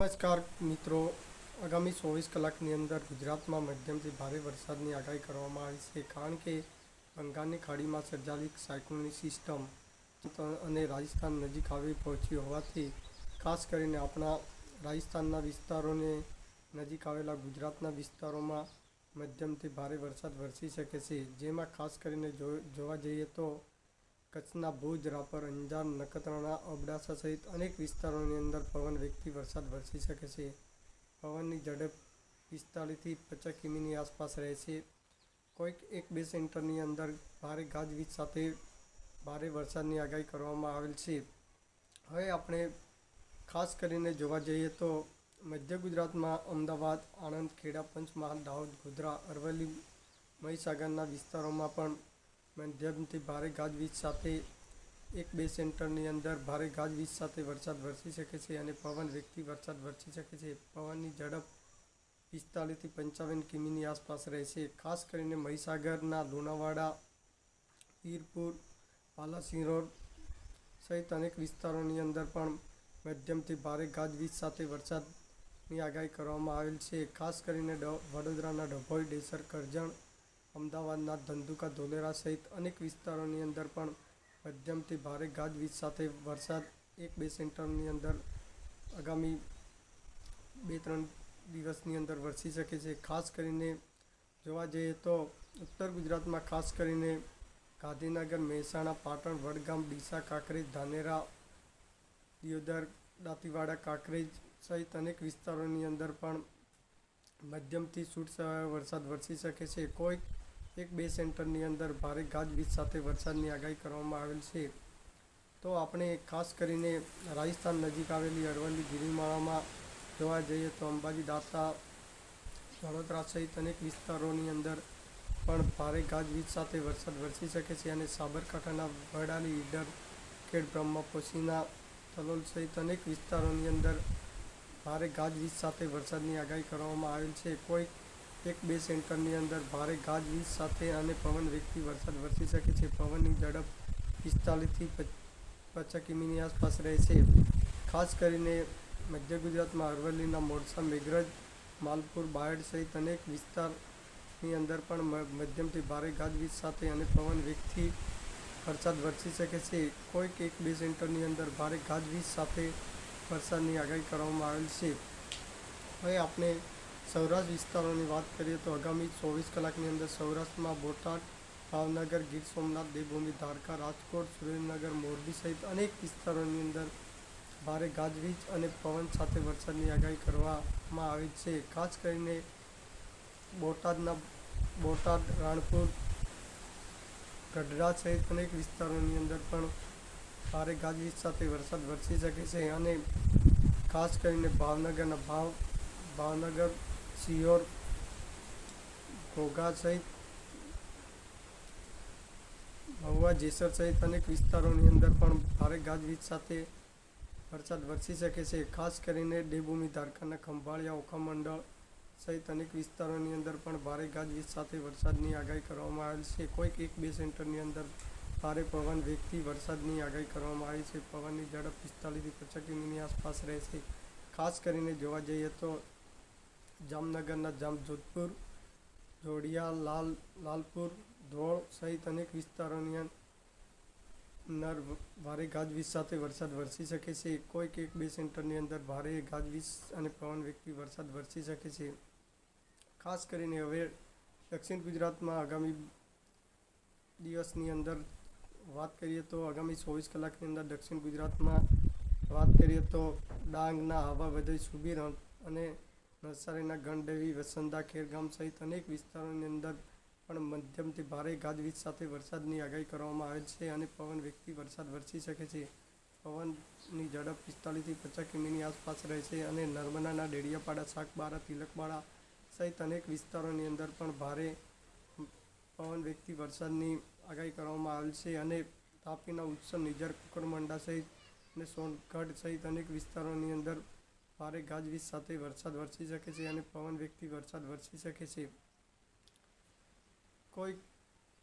નમસ્કાર મિત્રો, આગામી 24 કલાકની અંદર ગુજરાતમાં મધ્યમથી ભારે વરસાદની આગાહી કરવામાં આવી છે. કારણ કે બંગાળની ખાડીમાં સર્જાયેલી સાયક્લોનિક સિસ્ટમ અને રાજસ્થાન નજીક આવી પહોંચી હોવાથી ખાસ કરીને આપણા રાજસ્થાનના વિસ્તારોને નજીક આવેલા ગુજરાતના વિસ્તારોમાં મધ્યમથી ભારે વરસાદ વરસી શકે છે. જેમાં ખાસ કરીને જોવા જઈએ તો કચ્છના ભુજ, રાપર, અંજાર, નખત્રાણા, અબડાસા સહિત અનેક વિસ્તારોની અંદર પવન વેગથી વરસાદ વરસી શકે છે. પવનની ઝડપ 45થી 50 કિમીની આસપાસ રહેશે. કોઈક 1-2 સેન્ટરની અંદર ભારે ગાજવીજ સાથે ભારે વરસાદની આગાહી કરવામાં આવેલ છે. હવે આપણે ખાસ કરીને જોવા જઈએ તો મધ્ય ગુજરાતમાં અમદાવાદ, આણંદ, ખેડા, પંચમહાલ, દાહોદ, ગોધરા, અરવલ્લી, મહીસાગરના વિસ્તારોમાં પણ મધ્યમથી ભારે ગાજવીજ સાથે 1-2 સેન્ટરની અંદર ભારે ગાજવીજ સાથે વરસાદ વરસી શકે છે અને પવન વેગથી વરસાદ વરસી શકે છે. પવનની ઝડપ 45થી 55 કિમીની આસપાસ રહેશે. ખાસ કરીને મહીસાગરના લુણાવાડા, વીરપુર, પાલાસિનોર સહિત અનેક વિસ્તારોની અંદર પણ મધ્યમથી ભારે ગાજવીજ સાથે વરસાદની આગાહી કરવામાં આવેલ છે. ખાસ કરીને વડોદરાના ડભોઈ, ડેસર, કરજણ, અમદાવાદના ધંધુકા, ધોલેરા સહિત અનેક વિસ્તારોની અંદર પણ મધ્યમથી ભારે ગાજવીજ સાથે વરસાદ 1-2 સેન્ટરની અંદર આગામી 2-3 દિવસની અંદર વરસી શકે છે. ખાસ કરીને જોવા જઈએ તો ઉત્તર ગુજરાતમાં ખાસ કરીને ગાંધીનગર, મહેસાણા, પાટણ, વડગામ, ડીસા, કાંકરેજ, ધાનેરા, દિયોદર, દાંતીવાડા, કાંકરેજ સહિત અનેક વિસ્તારોની અંદર પણ મધ્યમથી છૂટછવાયો વરસાદ વરસી શકે છે. કોઈક 1-2 સેન્ટરની અંદર ભારે ગાજવીજ સાથે વરસાદની આગાહી કરવામાં આવેલ છે. તો આપણે ખાસ કરીને રાજસ્થાન નજીક આવેલી અરવલ્લી, ગિરિમાળામાં જોવા જઈએ તો અંબાજી, દાતા, વડોદરા સહિત અનેક વિસ્તારોની અંદર પણ ભારે ગાજવીજ સાથે વરસાદ વરસી શકે છે અને સાબરકાંઠાના વડાલી, ઈડર, ખેડ બ્રહ્મા, પોશીના, તલોલ સહિત અનેક વિસ્તારોની અંદર ભારે ગાજવીજ સાથે વરસાદની આગાહી કરવામાં આવેલ છે. કોઈક 1-2 સેન્ટરની અંદર ભારે ગાજવીજ સાથે અને પવન વેગથી વરસાદ વરસી શકે છે. પવનની ઝડપ 45થી 50 કિમીની આસપાસ રહેશે. ખાસ કરીને મધ્ય ગુજરાતમાં અરવલ્લીના મોડાસા, મેઘરજ, માલપુર, બાયડ સહિત અનેક વિસ્તારની અંદર પણ મધ્યમથી ભારે ગાજવીજ સાથે અને પવન વેગથી વરસાદ વરસી શકે છે. કોઈક 1-2 સેન્ટરની અંદર ભારે ગાજવીજ સાથે વરસાદની આગાહી કરવામાં આવેલ છે. હવે આપણે સૌરાષ્ટ્ર વિસ્તારોની વાત કરીએ તો આગામી 24 કલાકની અંદર સૌરાષ્ટ્રમાં બોટાદ, ભાવનગર, ગીર સોમનાથ, દેવભૂમિ દ્વારકા, રાજકોટ, સુરેન્દ્રનગર, મોરબી સહિત અનેક વિસ્તારોની અંદર ભારે ગાજવીજ અને પવન સાથે વરસાદની આગાહી કરવામાં આવી છે. ખાસ કરીને બોટાદ, રાણપુર, ગઢડા સહિત અનેક વિસ્તારોની અંદર પણ ભારે ગાજવીજ સાથે વરસાદ વરસી શકે છે અને ખાસ કરીને ભાવનગર, સિહોર, ઘોઘા સહિત મહુવા, જેસર સહિત અનેક વિસ્તારોની અંદર પણ ભારે ગાજવીજ સાથે વરસાદ વરસી શકે છે. ખાસ કરીને દેવભૂમિ દ્વારકાના ખંભાળિયા, ઓખા મંડળ સહિત અનેક વિસ્તારોની અંદર પણ ભારે ગાજવીજ સાથે વરસાદની આગાહી કરવામાં આવેલ છે. કોઈક 1-2 સેન્ટરની અંદર ભારે પવન વેગથી વરસાદની આગાહી કરવામાં આવી છે. પવનની ઝડપ 45થી 50 કિમીની આસપાસ રહેશે. ખાસ કરીને જોવા જઈએ તો જામનગરના જામજોધપુર, જોડિયા, લાલપુર, ધ્રોળ સહિત અનેક વિસ્તારોની અંદર ભારે ગાજવીજ સાથે વરસાદ વરસી શકે છે. કોઈક 1-2 સેન્ટરની અંદર ભારે ગાજવીજ અને પવન વેગથી વરસાદ વરસી શકે છે. ખાસ કરીને હવે દક્ષિણ ગુજરાતમાં આગામી દિવસની અંદર વાત કરીએ તો આગામી 24 કલાકની અંદર દક્ષિણ ગુજરાતમાં વાત કરીએ તો ડાંગના આહવા, વઘઈ, સુબીર અને નવસારીના ગણદેવી, વસંદા, ખેરગામ સહિત અનેક વિસ્તારોની અંદર પણ મધ્યમથી ભારે ગાજવીજ સાથે વરસાદની આગાહી કરવામાં આવેલ છે અને પવન વેગથી વરસાદ વરસી શકે છે. પવનની ઝડપ 45થી 50 કિમીની આસપાસ રહેશે અને નર્મદાના ડેડિયાપાડા, સાગબારા, તિલકવાડા સહિત અનેક વિસ્તારોની અંદર પણ ભારે પવન વેગથી વરસાદની આગાહી કરવામાં આવેલ છે અને તાપીના ઉત્સવ, નિઝર, કુકરમંડા સહિત અને સોનગઢ સહિત અનેક વિસ્તારોની અંદર ભારે ગાજવીજ સાથે વરસાદ વરસી શકે છે અને પવન વેગથી વરસાદ વરસી શકે છે. કોઈક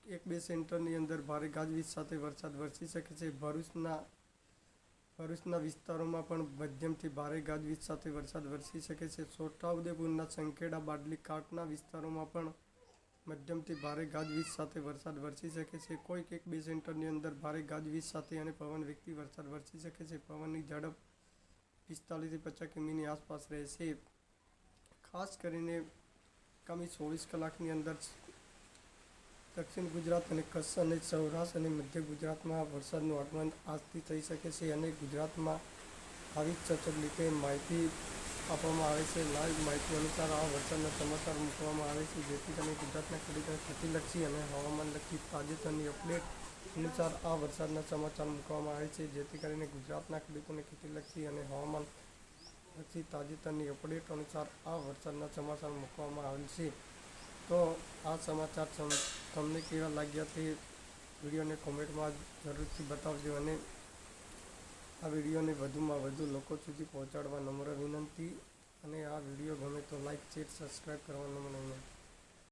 1-2 સેન્ટરની અંદર ભારે ગાજવીજ સાથે વરસાદ વરસી શકે છે. ભરૂચના ભરૂચના વિસ્તારોમાં પણ મધ્યમથી ભારે ગાજવીજ સાથે વરસાદ વરસી શકે છે. છોટાઉદેપુરના સંખેડા બાડલી કાંઠના વિસ્તારોમાં પણ મધ્યમથી ભારે ગાજવીજ સાથે વરસાદ વરસી શકે છે. કોઈક 1-2 સેન્ટરની અંદર ભારે ગાજવીજ સાથે અને પવન વેગથી વરસાદ વરસી શકે છે. પવનની ઝડપ 45 થી 50 કિમીની આસપાસ રહેશે. ખાસ કરીને આગામી 24 કલાકની અંદર દક્ષિણ ગુજરાત અને કચ્છ અને સૌરાષ્ટ્ર અને મધ્ય ગુજરાતમાં વરસાદનું આગમન આજથી થઈ શકે છે અને ગુજરાતમાં આવી જ સચોટ રીતે માહિતી આપવામાં આવે છે. લાઈવ માહિતી અનુસાર આ વરસાદના સમાચાર મૂકવામાં આવે છે, જેથી કરીને ગુજરાતના ખેડૂતોને ખેતીલક્ષી અને હવામાનલક્ષી તાજેતરની અપડેટ અનુસાર આ વરસાદના સમાચાર મૂકવામાં આવે છે, જેથી કરીને ગુજરાતના ખેડૂતોને ખેતીલક્ષી અને હવામાનલક્ષી તાજેતરની અપડેટ અનુસાર આ વરસાદના સમાચાર મૂકવામાં આવેલ છે. તો આ સમાચાર તમને કેવા લાગ્યા તે વિડીયોને કોમેન્ટમાં જરૂરથી બતાવજો અને આ વિડીયોને વધુમાં વધુ લોકો સુધી પહોંચાડવા નમ્ર વિનંતી. અને આ વિડીયો ગમે તો લાઈક, શેર, સબસ્ક્રાઈબ કરવાનો મને વિનંતી.